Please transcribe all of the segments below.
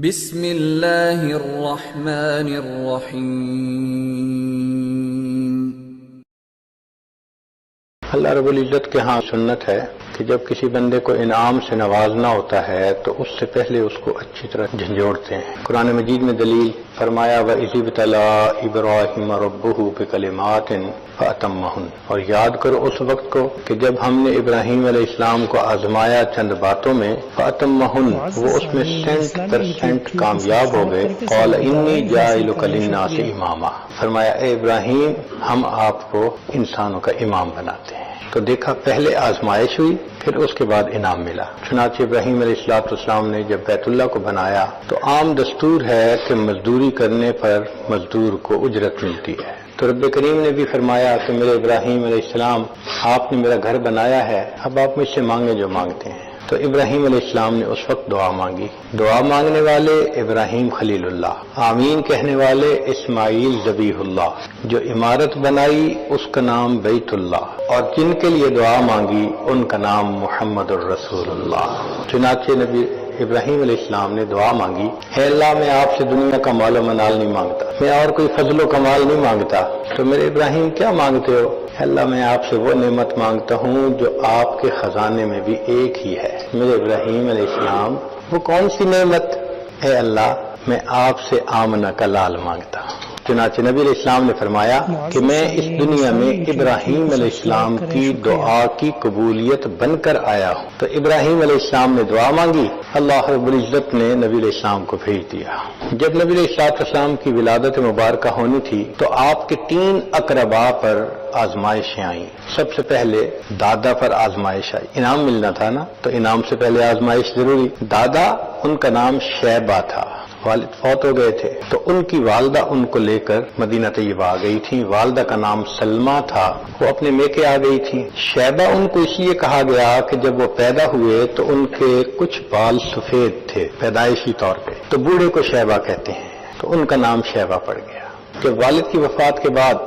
بسم اللہ الرحمن الرحیم۔ اللہ رب العزت کے ہاں سنت ہے کہ جب کسی بندے کو انعام سے نوازنا ہوتا ہے تو اس سے پہلے اس کو اچھی طرح جھنجھوڑتے ہیں۔ قرآن مجید میں دلیل فرمایا وَإِذِ ابْتَلَىٰ إِبْرَاهِيمَ رَبُّهُ بِكَلِمَاتٍ فَأَتَمَّهُنَّ، اور یاد کرو اس وقت کو کہ جب ہم نے ابراہیم علیہ السلام کو آزمایا چند باتوں میں، فَأَتَمَّهُنَّ، وہ اس میں 100% کامیاب ہو گئے۔ قَالَ إِنِّي جَاعِلُكَ لِلنَّاسِ إِمَامًا، فرمایا اے ابراہیم ہم آپ کو انسانوں کا امام بناتے ہیں۔ تو دیکھا پہلے آزمائش ہوئی، پھر اس کے بعد انعام ملا۔ چنانچہ ابراہیم علیہ السلام نے جب بیت اللہ کو بنایا تو عام دستور ہے کہ مزدوری کرنے پر مزدور کو اجرت ملتی ہے۔ تو رب کریم نے بھی فرمایا کہ میرے ابراہیم علیہ السلام آپ نے میرا گھر بنایا ہے، اب آپ مجھ سے مانگیں جو مانگتے ہیں۔ تو ابراہیم علیہ السلام نے اس وقت دعا مانگی۔ دعا مانگنے والے ابراہیم خلیل اللہ، آمین کہنے والے اسماعیل ذبیح اللہ، جو عمارت بنائی اس کا نام بیت اللہ، اور جن کے لیے دعا مانگی ان کا نام محمد الرسول اللہ۔ چنانچہ نبی ابراہیم علیہ السلام نے دعا مانگی، اے اللہ میں آپ سے دنیا کا مال و منال نہیں مانگتا، میں اور کوئی فضل و کمال نہیں مانگتا، تو میرے ابراہیم کیا مانگتے ہو؟ اللہ میں آپ سے وہ نعمت مانگتا ہوں جو آپ کے خزانے میں بھی ایک ہی ہے۔ میرے ابراہیم علیہ السلام وہ کون سی نعمت؟ اے اللہ میں آپ سے آمنہ کا لال مانگتا ہوں۔ چنانچہ نبی علیہ السلام نے فرمایا کہ میں اس دنیا میں ابراہیم علیہ السلام کی دعا کی قبولیت بن کر آیا ہوں۔ تو ابراہیم علیہ السلام نے دعا مانگی، اللہ رب العزت نے نبی علیہ السلام کو بھیج دیا۔ جب نبی علیہ السلام کی ولادت مبارکہ ہونی تھی تو آپ کے 3 اقربا پر آزمائشیں آئیں۔ سب سے پہلے دادا پر آزمائش آئی، انعام ملنا تھا نا، تو انعام سے پہلے آزمائش ضروری۔ دادا ان کا نام شیبہ تھا، والد فوت ہو گئے تھے، تو ان کی والدہ ان کو لے کر مدینہ طیبہ آ گئی تھی۔ والدہ کا نام سلمہ تھا، وہ اپنے میکے آ گئی تھی۔ شیبہ ان کو اس لیے کہا گیا کہ جب وہ پیدا ہوئے تو ان کے کچھ بال سفید تھے پیدائشی طور پہ، تو بوڑھے کو شیبہ کہتے ہیں، تو ان کا نام شیبہ پڑ گیا۔ جب والد کی وفات کے بعد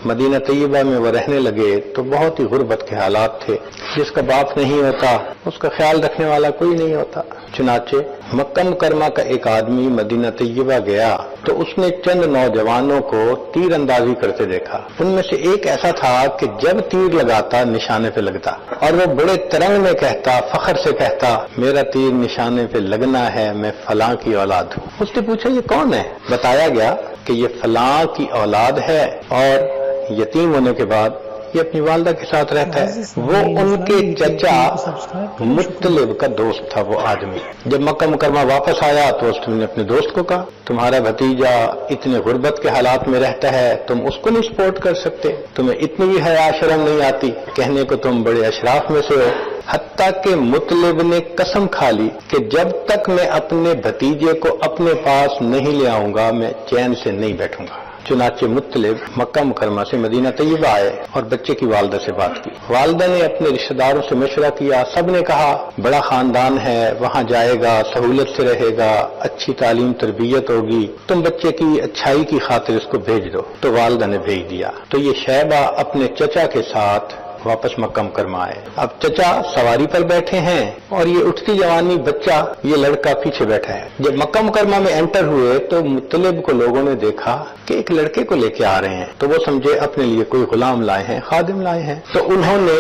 مدینہ طیبہ میں وہ رہنے لگے تو بہت ہی غربت کے حالات تھے۔ جس کا باپ نہیں ہوتا اس کا خیال رکھنے والا کوئی نہیں ہوتا۔ چنانچہ مکہ مکرمہ کا ایک آدمی مدینہ طیبہ گیا تو اس نے چند نوجوانوں کو تیر اندازی کرتے دیکھا۔ ان میں سے ایک ایسا تھا کہ جب تیر لگاتا نشانے پہ لگتا، اور وہ بڑے ترنگ میں کہتا، فخر سے کہتا میرا تیر نشانے پہ لگنا ہے، میں فلاں کی اولاد ہوں۔ اس نے پوچھا یہ کون ہے؟ بتایا گیا کہ یہ فلاں کی اولاد ہے، اور یتیم ہونے کے بعد یہ اپنی والدہ کے ساتھ رہتا ہے۔ وہ ان کے چچا مطلب کا دوست تھا وہ آدمی۔ جب مکہ مکرمہ واپس آیا تو اس نے اپنے دوست کو کہا تمہارا بھتیجا اتنے غربت کے حالات میں رہتا ہے، تم اس کو نہیں سپورٹ کر سکتے؟ تمہیں اتنی بھی حیا شرم نہیں آتی؟ کہنے کو تم بڑے اشراف میں سے ہو۔ حتیٰ کہ مطلب نے قسم کھا لی کہ جب تک میں اپنے بھتیجے کو اپنے پاس نہیں لے آؤں گا میں چین سے نہیں بیٹھوں گا۔ چنانچہ مطلب مکہ مکرمہ سے مدینہ طیبہ آئے اور بچے کی والدہ سے بات کی۔ والدہ نے اپنے رشتہ داروں سے مشورہ کیا، سب نے کہا بڑا خاندان ہے، وہاں جائے گا، سہولت سے رہے گا، اچھی تعلیم تربیت ہوگی، تم بچے کی اچھائی کی خاطر اس کو بھیج دو۔ تو والدہ نے بھیج دیا۔ تو یہ شیبہ اپنے چچا کے ساتھ واپس مکہ مکرمہ آئے۔ اب چچا سواری پر بیٹھے ہیں اور یہ اٹھتی جوانی بچہ یہ لڑکا پیچھے بیٹھا ہے۔ جب مکہ مکرمہ میں انٹر ہوئے تو مطلب کو لوگوں نے دیکھا کہ ایک لڑکے کو لے کے آ رہے ہیں، تو وہ سمجھے اپنے لیے کوئی غلام لائے ہیں، خادم لائے ہیں، تو انہوں نے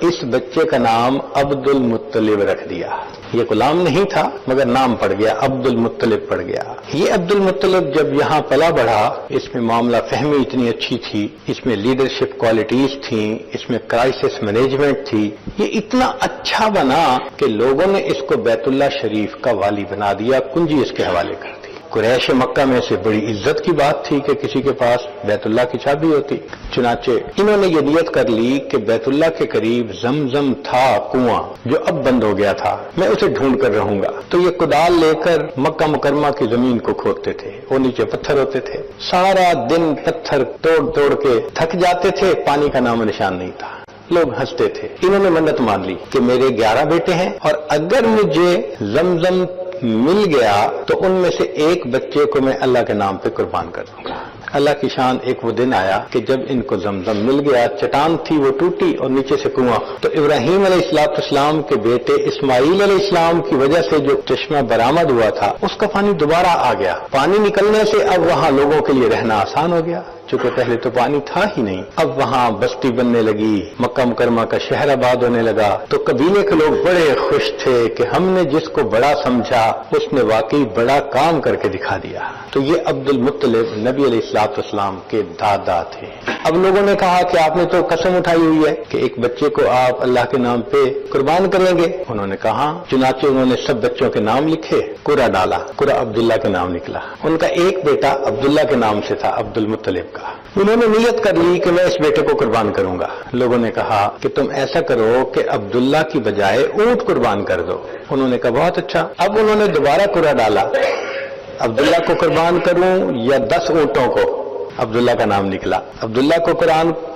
اس بچے کا نام عبد المطلب رکھ دیا۔ یہ غلام نہیں تھا مگر نام پڑ گیا، عبد المطلب پڑ گیا۔ یہ عبد المطلب جب یہاں پلا بڑھا، اس میں معاملہ فہمی اتنی اچھی تھی، اس میں لیڈرشپ کوالٹیز تھیں، اس میں کرائسس مینجمنٹ تھی، یہ اتنا اچھا بنا کہ لوگوں نے اس کو بیت اللہ شریف کا والی بنا دیا، کنجی اس کے حوالے کر دی۔ قریش مکہ میں سے بڑی عزت کی بات تھی کہ کسی کے پاس بیت اللہ کی چابی ہوتی۔ چنانچہ انہوں نے یہ نیت کر لی کہ بیت اللہ کے قریب زمزم تھا کنواں جو اب بند ہو گیا تھا، میں اسے ڈھونڈ کر رہوں گا۔ تو یہ کدال لے کر مکہ مکرمہ کی زمین کو کھودتے تھے، وہ نیچے پتھر ہوتے تھے، سارا دن پتھر توڑ توڑ کے تھک جاتے تھے، پانی کا نام و نشان نہیں تھا۔ لوگ ہنستے تھے۔ انہوں نے منت مان لی کہ میرے 11 بیٹے ہیں اور اگر مجھے زمزم مل گیا تو ان میں سے ایک بچے کو میں اللہ کے نام پہ قربان کر دوں گا۔ اللہ کی شان ایک وہ دن آیا کہ جب ان کو زمزم مل گیا، چٹان تھی وہ ٹوٹی اور نیچے سے کنواں، تو ابراہیم علیہ السلام کے بیٹے اسماعیل علیہ السلام کی وجہ سے جو چشمہ برآمد ہوا تھا اس کا پانی دوبارہ آ گیا۔ پانی نکلنے سے اب وہاں لوگوں کے لیے رہنا آسان ہو گیا، چونکہ پہلے تو پانی تھا ہی نہیں۔ اب وہاں بستی بننے لگی، مکہ مکرمہ کا شہر آباد ہونے لگا، تو قبیلے کے لوگ بڑے خوش تھے کہ ہم نے جس کو بڑا سمجھا اس نے واقعی بڑا کام کر کے دکھا دیا۔ تو یہ عبد المطلب نبی علیہ السلام کے دادا تھے۔ اب لوگوں نے کہا کہ آپ نے تو قسم اٹھائی ہوئی ہے کہ ایک بچے کو آپ اللہ کے نام پہ قربان کریں گے۔ انہوں نے کہا، چنانچہ انہوں نے سب بچوں کے نام لکھے، قرہ ڈالا، قرہ عبداللہ کے نام نکلا۔ ان کا ایک بیٹا عبداللہ کے نام سے تھا، عبد المطلب کا۔ انہوں نے نیت کر لی کہ میں اس بیٹے کو قربان کروں گا۔ لوگوں نے کہا کہ تم ایسا کرو کہ عبداللہ کی بجائے اونٹ قربان کر دو۔ انہوں نے کہا بہت اچھا۔ اب انہوں نے دوبارہ قرہ ڈالا، عبداللہ کو قربان کروں یا 10 اونٹوں کو؟ عبداللہ کا نام نکلا۔ عبداللہ کو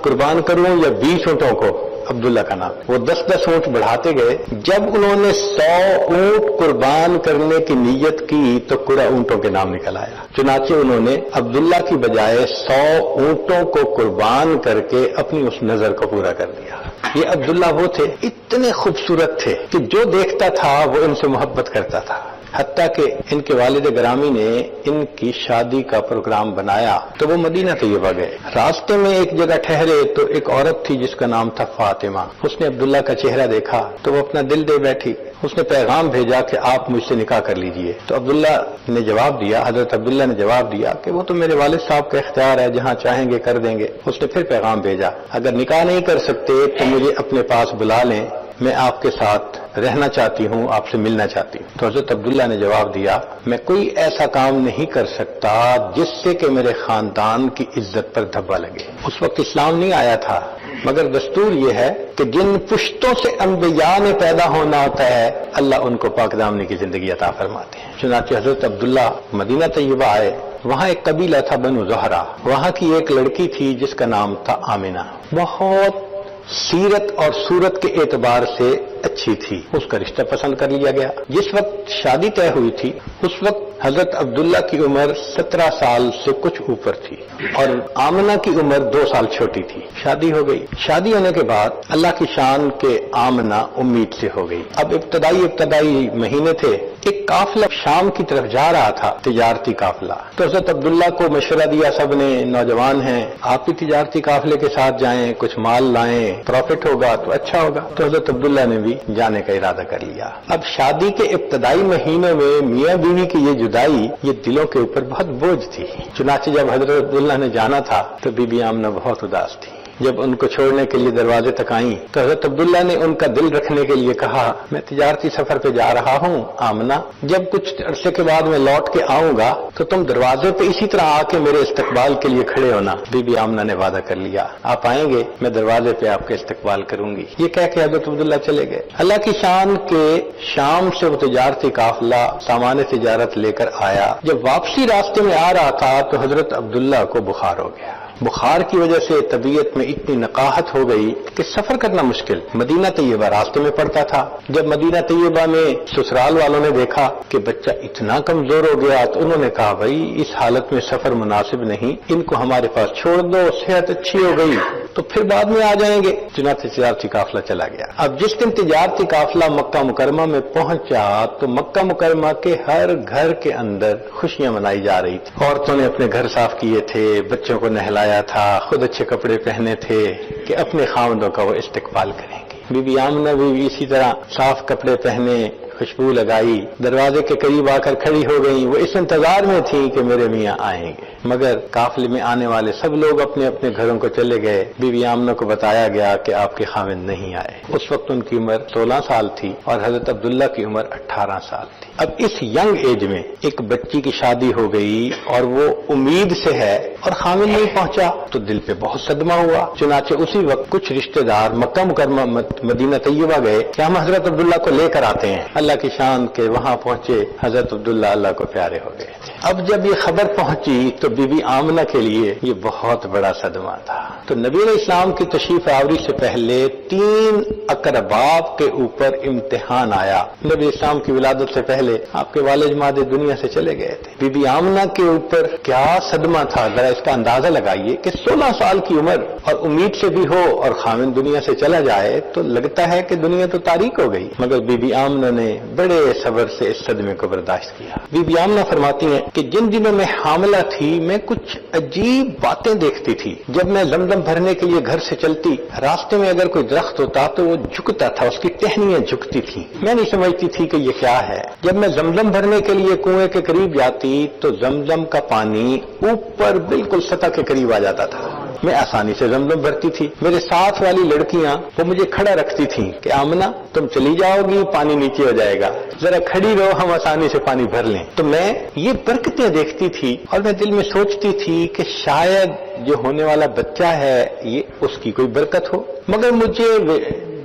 قربان کروں یا 20 اونٹوں کو؟ عبداللہ کا نام۔ وہ 10 اونٹ بڑھاتے گئے۔ جب انہوں نے 100 اونٹ قربان کرنے کی نیت کی تو قرہ اونٹوں کے نام نکل آیا۔ چنانچہ انہوں نے عبداللہ کی بجائے 100 اونٹوں کو قربان کر کے اپنی اس نظر کو پورا کر دیا۔ یہ عبداللہ وہ تھے، اتنے خوبصورت تھے کہ جو دیکھتا تھا وہ ان سے محبت کرتا تھا، حتیٰ کہ ان کے والد گرامی نے ان کی شادی کا پروگرام بنایا تو وہ مدینہ طیبہ گئے۔ راستے میں ایک جگہ ٹھہرے تو ایک عورت تھی جس کا نام تھا فاطمہ۔ اس نے عبداللہ کا چہرہ دیکھا تو وہ اپنا دل دے بیٹھی۔ اس نے پیغام بھیجا کہ آپ مجھ سے نکاح کر لیجئے۔ تو عبداللہ نے جواب دیا، حضرت عبداللہ نے جواب دیا کہ وہ تو میرے والد صاحب کا اختیار ہے، جہاں چاہیں گے کر دیں گے۔ اس نے پھر پیغام بھیجا، اگر نکاح نہیں کر سکتے تو مجھے اپنے پاس بلا لیں، میں آپ کے ساتھ رہنا چاہتی ہوں، آپ سے ملنا چاہتی ہوں۔ تو حضرت عبداللہ نے جواب دیا، میں کوئی ایسا کام نہیں کر سکتا جس سے کہ میرے خاندان کی عزت پر دھبا لگے۔ اس وقت اسلام نہیں آیا تھا، مگر دستور یہ ہے کہ جن پشتوں سے انبیاء نے پیدا ہونا ہوتا ہے اللہ ان کو پاک دامنی کی زندگی عطا فرماتے ہیں۔ چنانچہ حضرت عبداللہ مدینہ طیبہ آئے۔ وہاں ایک قبیلہ تھا بنو زہرہ، وہاں کی ایک لڑکی تھی جس کا نام تھا آمنہ، بہت سیرت اور صورت کے اعتبار سے اچھی تھی۔ اس کا رشتہ پسند کر لیا گیا۔ جس وقت شادی طے ہوئی تھی اس وقت حضرت عبداللہ کی عمر 17 سال سے کچھ اوپر تھی اور آمنہ کی عمر 2 سال چھوٹی تھی۔ شادی ہو گئی۔ شادی ہونے کے بعد اللہ کی شان کے آمنہ امید سے ہو گئی۔ اب ابتدائی مہینے تھے، ایک قافلہ شام کی طرف جا رہا تھا، تجارتی قافلہ۔ تو حضرت عبداللہ کو مشورہ دیا سب نے، نوجوان ہیں، آپ بھی تجارتی قافلے کے ساتھ جائیں، کچھ مال لائیں، پروفٹ ہوگا تو اچھا ہوگا۔ تو حضرت عبداللہ نے بھی جانے کا ارادہ کر لیا۔ اب شادی کے ابتدائی مہینوں میں میاں بیوی کی یہ جدائی یہ دلوں کے اوپر بہت بوجھ تھی۔ چنانچہ جب حضرت عبداللہ نے جانا تھا تو بی بی آمنہ بہت اداس تھی۔ جب ان کو چھوڑنے کے لیے دروازے تک آئیں تو حضرت عبداللہ نے ان کا دل رکھنے کے لیے کہا، میں تجارتی سفر پہ جا رہا ہوں آمنہ، جب کچھ عرصے کے بعد میں لوٹ کے آؤں گا تو تم دروازے پہ اسی طرح آ کے میرے استقبال کے لیے کھڑے ہونا۔ بی بی آمنہ نے وعدہ کر لیا، آپ آئیں گے میں دروازے پہ آپ کے استقبال کروں گی۔ یہ کہہ کے حضرت عبداللہ چلے گئے۔ اللہ کی شان کے شام سے وہ تجارتی قافلہ سامان تجارت لے کر آیا۔ جب واپسی راستے میں آ رہا تھا تو حضرت عبداللہ کو بخار ہو گیا۔ بخار کی وجہ سے طبیعت میں اتنی نقاہت ہو گئی کہ سفر کرنا مشکل۔ مدینہ طیبہ راستے میں پڑتا تھا۔ جب مدینہ طیبہ میں سسرال والوں نے دیکھا کہ بچہ اتنا کمزور ہو گیا تو انہوں نے کہا، بھائی اس حالت میں سفر مناسب نہیں، ان کو ہمارے پاس چھوڑ دو، صحت اچھی ہو گئی تو پھر بعد میں آ جائیں گے۔ چنانچہ تجارتی قافلہ چلا گیا۔ اب جس دن تجارتی قافلہ مکہ مکرمہ میں پہنچا تو مکہ مکرمہ کے ہر گھر کے اندر خوشیاں منائی جا رہی تھی۔ عورتوں نے اپنے گھر صاف کیے تھے، بچوں کو نہلایا تھا، خود اچھے کپڑے پہنے تھے کہ اپنے خاوندوں کا وہ استقبال کریں گے۔ بی بی آمنہ بھی اسی طرح صاف کپڑے پہنے، خوشبو لگائی، دروازے کے قریب آ کر کھڑی ہو گئی۔ وہ اس انتظار میں تھی کہ میرے میاں آئیں گے، مگر قافلے میں آنے والے سب لوگ اپنے اپنے گھروں کو چلے گئے۔ بی بی آمنہ کو بتایا گیا کہ آپ کے خاوند نہیں آئے۔ اس وقت ان کی عمر 16 سال تھی اور حضرت عبداللہ کی عمر 18 سال تھی۔ اب اس ینگ ایج میں ایک بچی کی شادی ہو گئی اور وہ امید سے ہے اور خاوند نہیں پہنچا تو دل پہ بہت صدمہ ہوا۔ چنانچہ اسی وقت کچھ رشتہ دار مکہ مکرمہ مدینہ طیبہ گئے کہ ہم حضرت عبداللہ کو لے کر آتے ہیں۔ اللہ کی شان کے وہاں پہنچے، حضرت عبداللہ اللہ کو پیارے ہو گئے تھے۔ اب جب یہ خبر پہنچی تو بی بی آمنہ کے لیے یہ بہت بڑا صدمہ تھا۔ تو نبی علیہ السلام کی تشریف آوری سے پہلے 3 اقرباب کے اوپر امتحان آیا۔ نبی اسلام کی ولادت سے پہلے آپ کے والد ماجد دنیا سے چلے گئے تھے۔ بی بی آمنہ کے اوپر کیا صدمہ تھا ذرا اس کا اندازہ لگائیے کہ 16 سال کی عمر اور امید سے بھی ہو اور خامن دنیا سے چلا جائے تو لگتا ہے کہ دنیا تو تاریک ہو گئی، مگر بی بی آمنہ نے بڑے صبر سے اس صدمے کو برداشت کیا۔ بی بی آمنہ فرماتی ہیں کہ جن دنوں میں حاملہ تھی میں کچھ عجیب باتیں دیکھتی تھی۔ جب میں زمزم بھرنے کے لیے گھر سے چلتی، راستے میں اگر کوئی درخت ہوتا تو وہ جھکتا تھا، اس کی ٹہنیاں جھکتی تھیں، میں نہیں سمجھتی تھی کہ یہ کیا ہے۔ جب میں زمزم بھرنے کے لیے کنویں کے قریب جاتی تو زمزم کا پانی اوپر بالکل سطح کے قریب آ جاتا تھا، میں آسانی سے زمزم بھرتی تھی۔ میرے ساتھ والی لڑکیاں وہ مجھے کھڑا رکھتی تھیں کہ آمنہ تم چلی جاؤ گی، پانی نیچے ہو جائے گا، ذرا کھڑی رہو، ہم آسانی سے پانی بھر لیں۔ تو میں یہ برکتیں دیکھتی تھی اور میں دل میں سوچتی تھی کہ شاید جو ہونے والا بچہ ہے یہ اس کی کوئی برکت ہو، مگر مجھے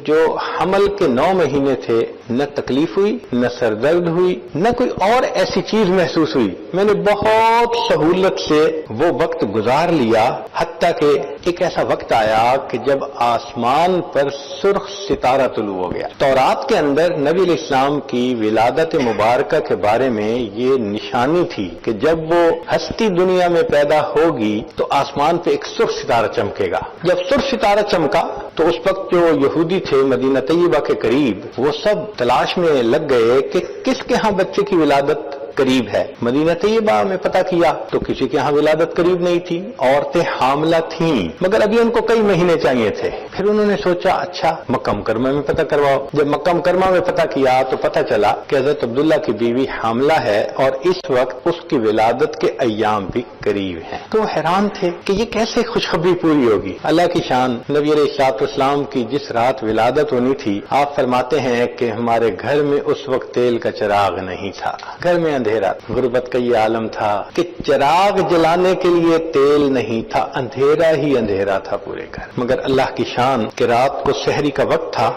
جو حمل کے 9 مہینے تھے نہ تکلیف ہوئی، نہ سر درد ہوئی، نہ کوئی اور ایسی چیز محسوس ہوئی۔ میں نے بہت سہولت سے وہ وقت گزار لیا، حتیٰ کہ ایک ایسا وقت آیا کہ جب آسمان پر سرخ ستارہ طلوع ہو گیا۔ تورات کے اندر نبی علیہ السلام کی ولادت مبارکہ کے بارے میں یہ نشانی تھی کہ جب وہ ہستی دنیا میں پیدا ہوگی تو آسمان پہ ایک سرخ ستارہ چمکے گا۔ جب سرخ ستارہ چمکا تو اس وقت جو یہودی تھے مدینہ طیبہ کے قریب، وہ سب تلاش میں لگ گئے کہ کس کے ہاں بچے کی ولادت قریب ہے۔ مدینہ طیبہ میں پتہ کیا تو کسی کے ہاں ولادت قریب نہیں تھی، عورتیں حاملہ تھیں، مگر ابھی ان کو کئی مہینے چاہیے تھے۔ پھر انہوں نے سوچا اچھا مکہ مکرمہ میں پتہ کرواؤ۔ جب مکہ مکرمہ میں پتہ کیا تو پتہ چلا کہ حضرت عبداللہ کی بیوی حاملہ ہے اور اس وقت اس کی ولادت کے ایام بھی قریب ہیں۔ تو وہ حیران تھے کہ یہ کیسے خوشخبری پوری ہوگی۔ اللہ کی شان، نبی علیہ الصلوۃ والسلام کی جس رات ولادت ہونی تھی، آپ فرماتے ہیں کہ ہمارے گھر میں اس وقت تیل کا چراغ نہیں تھا، گھر میں اندھیرا، غربت کا یہ عالم تھا کہ چراغ جلانے کے لیے تیل نہیں تھا، اندھیرا ہی اندھیرا تھا پورے گھر۔ مگر اللہ کی شان کہ رات کو سحری کا وقت تھا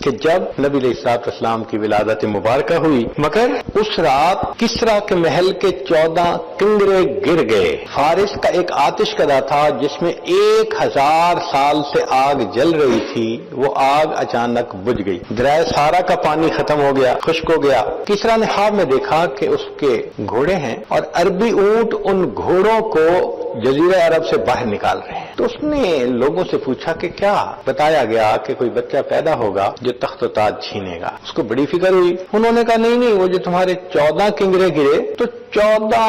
کہ جب نبی علیہ الصلوۃ والسلام کی ولادت مبارکہ ہوئی، مگر اس رات کسریٰ کے محل کے 14 کنگرے گر گئے۔ فارس کا ایک آتش کدا تھا جس میں 1000 سال سے آگ جل رہی تھی، وہ آگ اچانک بجھ گئی، دریائے سارا کا پانی ختم ہو گیا، خشک ہو گیا۔ کسریٰ نے خواب میں دیکھا کہ اس کے گھوڑے ہیں اور عربی اونٹ ان گھوڑوں کو جزیرہ عرب سے باہر نکال رہے ہیں۔ تو اس نے لوگوں سے پوچھا کہ کیا؟ بتایا گیا کہ کوئی بچہ پیدا ہوگا جو تخت و تاج چھینے گا۔ اس کو بڑی فکر ہوئی، انہوں نے کہا نہیں، وہ جو تمہارے 14 کنگرے گرے تو 14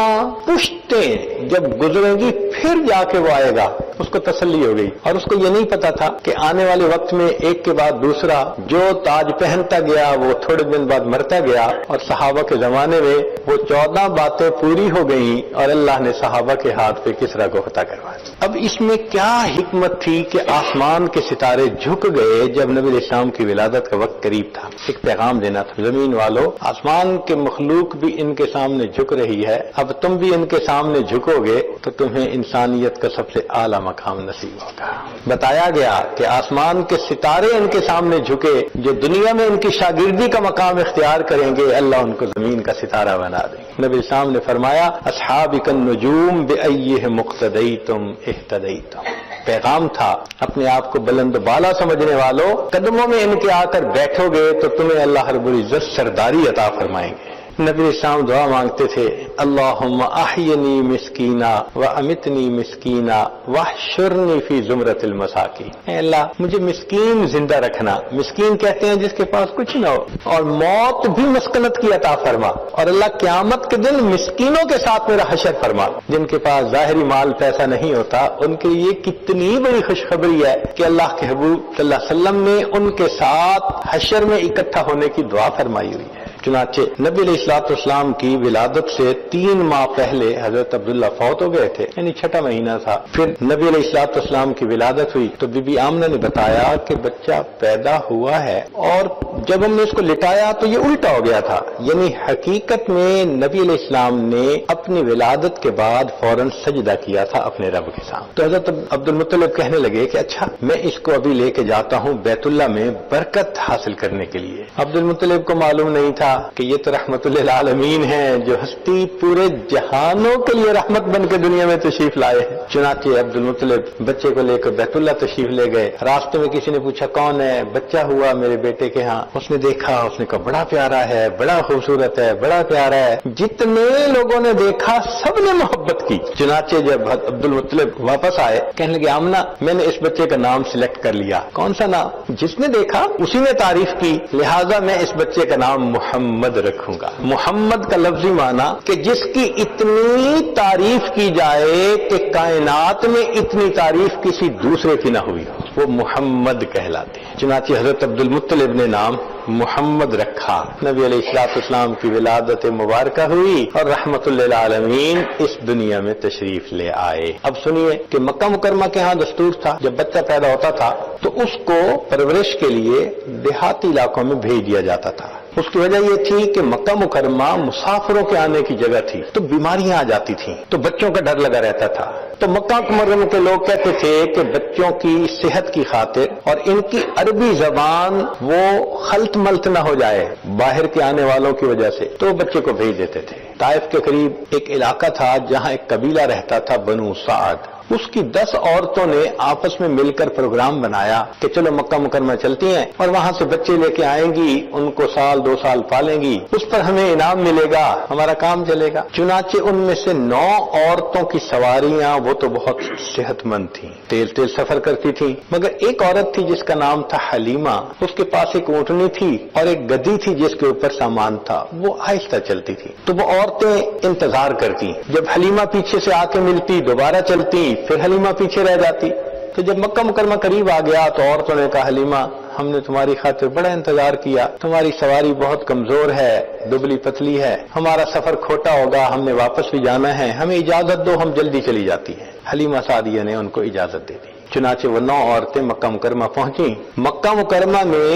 پشتیں جب گزریں گی پھر جا کے وہ آئے گا۔ اس کو تسلی ہو گئی، اور اس کو یہ نہیں پتا تھا کہ آنے والے وقت میں ایک کے بعد دوسرا جو تاج پہنتا گیا وہ تھوڑے دن بعد مرتا گیا، اور صحابہ کے زمانے میں وہ 14 باتیں پوری ہو گئیں اور اللہ نے صحابہ کے ہاتھ پہ کسریٰ کو فتح کروا دیا۔ اب اس میں کیا حکمت تھی کہ آسمان کے ستارے جھک گئے جب نبی علیہ السلام کی ولادت کا وقت قریب تھا؟ ایک پیغام دینا تھا، زمین والو، آسمان کے مخلوق بھی ان کے سامنے جھک رہی ہے، اب تم بھی ان کے سامنے جھکو گے تو تمہیں انسانیت کا سب سے اعلیٰ مقام نصیب ہوگا۔ بتایا گیا کہ آسمان کے ستارے ان کے سامنے جھکے، جو دنیا میں ان کی شاگردی کا مقام اختیار کریں گے اللہ ان کو زمین کا ستارہ بنا دیں گے۔ نبی السلام نے فرمایا اصحابک النجوم بأیہم اقتدیتم اہتدیتم۔ پیغام تھا اپنے آپ کو بلند و بالا سمجھنے والوں، قدموں میں ان کے آ کر بیٹھو گے تو تمہیں اللہ رب العزت سرداری عطا فرمائیں گے۔ نبی السلام دعا مانگتے تھے اللہم احینی مسکینہ و امتنی مسکینہ واحشرنی فی زمرۃ المساکین۔ اے اللہ مجھے مسکین زندہ رکھنا، مسکین کہتے ہیں جس کے پاس کچھ نہ ہو، اور موت بھی مسکنت کی عطا فرما، اور اللہ قیامت کے دن مسکینوں کے ساتھ میرا حشر فرما۔ جن کے پاس ظاہری مال پیسہ نہیں ہوتا ان کے لیے کتنی بڑی خوشخبری ہے کہ اللہ کے حبیب صلی اللہ علیہ وسلم نے ان کے ساتھ حشر میں اکٹھا ہونے کی دعا فرمائی ہوئی ہے۔ چنانچہ نبی علیہ الصلوۃ والسلام کی ولادت سے 3 ماہ پہلے حضرت عبداللہ فوت ہو گئے تھے، یعنی 6واں مہینہ تھا۔ پھر نبی علیہ الصلوۃ والسلام کی ولادت ہوئی تو بی بی آمنہ نے بتایا کہ بچہ پیدا ہوا ہے، اور جب ہم نے اس کو لٹایا تو یہ الٹا ہو گیا تھا، یعنی حقیقت میں نبی علیہ السلام نے اپنی ولادت کے بعد فوراً سجدہ کیا تھا اپنے رب کے سامنے۔ تو حضرت عبد المطلب کہنے لگے کہ اچھا میں اس کو ابھی لے کے جاتا ہوں بیت اللہ میں برکت حاصل کرنے کے لیے۔ عبد المطلب کو معلوم نہیں تھا کہ یہ تو رحمت للعالمین ہیں جو ہستی پورے جہانوں کے لیے رحمت بن کے دنیا میں تشریف لائے ہیں۔ چنانچہ عبد المطلب بچے کو لے کر بیت اللہ تشریف لے گئے۔ راستے میں کسی نے پوچھا کون ہے؟ بچہ ہوا میرے بیٹے کے ہاں۔ اس نے دیکھا، اس نے کہا بڑا پیارا ہے، بڑا خوبصورت ہے، بڑا پیارا ہے۔ جتنے لوگوں نے دیکھا سب نے محبت کی۔ چنانچہ جب عبد المطلب واپس آئے کہنے لگے آمنہ میں نے اس بچے کا نام سلیکٹ کر لیا۔ کون سا نام؟ جس نے دیکھا اسی نے تعریف کی، لہذا میں اس بچے کا نام محمد رکھوں گا۔ محمد کا لفظی معنی کہ جس کی اتنی تعریف کی جائے کہ کائنات میں اتنی تعریف کسی دوسرے کی نہ ہوئی، وہ محمد کہلاتے ہیں۔ چنانچہ حضرت عبد المطلب نے نام محمد رکھا۔ نبی علیہ الصلوۃ والسلام کی ولادت مبارکہ ہوئی اور رحمت للعالمین اس دنیا میں تشریف لے آئے۔ اب سنیے کہ مکہ مکرمہ کے ہاں دستور تھا جب بچہ پیدا ہوتا تھا تو اس کو پرورش کے لیے دیہاتی علاقوں میں بھیج دیا جاتا تھا۔ اس کی وجہ یہ تھی کہ مکہ مکرمہ مسافروں کے آنے کی جگہ تھی تو بیماریاں آ جاتی تھیں تو بچوں کا ڈر لگا رہتا تھا۔ تو مکہ مکرمہ کے لوگ کہتے تھے کہ بچوں کی صحت کی خاطر اور ان کی عربی زبان وہ خلط ملط نہ ہو جائے باہر کے آنے والوں کی وجہ سے، تو بچے کو بھیج دیتے تھے۔ طائف کے قریب ایک علاقہ تھا جہاں ایک قبیلہ رہتا تھا بنو سعد۔ اس کی 10 عورتوں نے آپس میں مل کر پروگرام بنایا کہ چلو مکہ مکرمہ چلتی ہیں اور وہاں سے بچے لے کے آئیں گی، ان کو 1-2 سال پالیں گی، اس پر ہمیں انعام ملے گا، ہمارا کام چلے گا۔ چنانچہ ان میں سے 9 عورتوں کی سواریاں وہ تو بہت صحت مند تھیں، تیل سفر کرتی تھیں، مگر ایک عورت تھی جس کا نام تھا حلیمہ۔ اس کے پاس ایک اونٹنی تھی اور ایک گدی تھی جس کے اوپر سامان تھا، وہ آہستہ چلتی تھی۔ تو وہ عورتیں انتظار کرتی، جب حلیمہ پیچھے سے آ کے ملتی دوبارہ چلتی، پھر حلیمہ پیچھے رہ جاتی۔ تو جب مکہ مکرمہ قریب آ گیا تو عورتوں نے کہا حلیمہ ہم نے تمہاری خاطر بڑا انتظار کیا، تمہاری سواری بہت کمزور ہے، دبلی پتلی ہے، ہمارا سفر کھوٹا ہوگا، ہم نے واپس بھی جانا ہے، ہمیں اجازت دو، ہم جلدی چلی جاتی ہیں۔ حلیمہ سعدیہ نے ان کو اجازت دے دی۔ چنانچہ وہ 9 عورتیں مکہ مکرمہ پہنچیں۔ مکہ مکرمہ میں